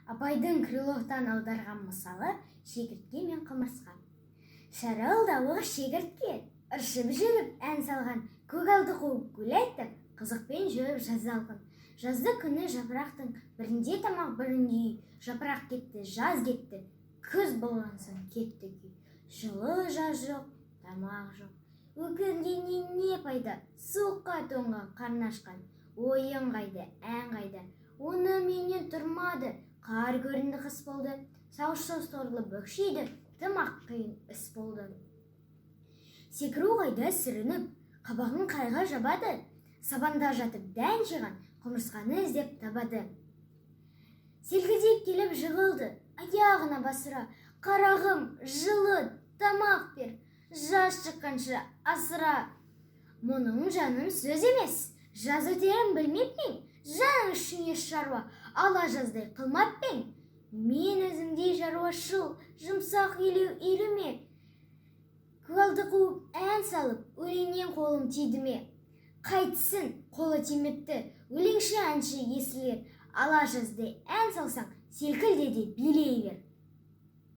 Абайдың Крыловтан аударған мысалы шегіртке мен қымырсқа. Шаралдауық шегіртке ыршып жүріп ән салған, көгалды қуып гүл айтып, қызықпен жүріп жазалғын. Жазды күні жапырақтың бірінде тамақ бірінде үй, жапырақ кетті, жаз кетті, күз болған соң кетті күй. Жылы жаз жоқ, тамақ жоқ. Өкінгеннен не пайда, суыққа тоңған қарны ашқан. Ойын қайда, ән қайда, оны менен тұрмады. Қар көрінді, қыс болды, сауышсыз торлы бөкшейді, тымақ қиын іс болды. Секіру қайда сүрініп, қабағын қайға жабады, сабанда жатып дән жиған, құмырсқаны іздеп табады. Селкілдеп келіп жығылды, аяғына басыра, қарағым, жылы, тамақ бер, жаз шыққанша асыра. Мұның жаным сөз емес, жаз өтерін білмеппен, жан үшін еш шаруа, ала жаздай қылмаппен. Мен өзімдей шаруашыл, жұмсақ елеме, көгалды қуып ән салып, өлеңнен қолым тиді ме? Қайтсын, қолы тимепті, өлеңші әнші есілер, ала жаздай ән салсаң, селкілде де билей бер.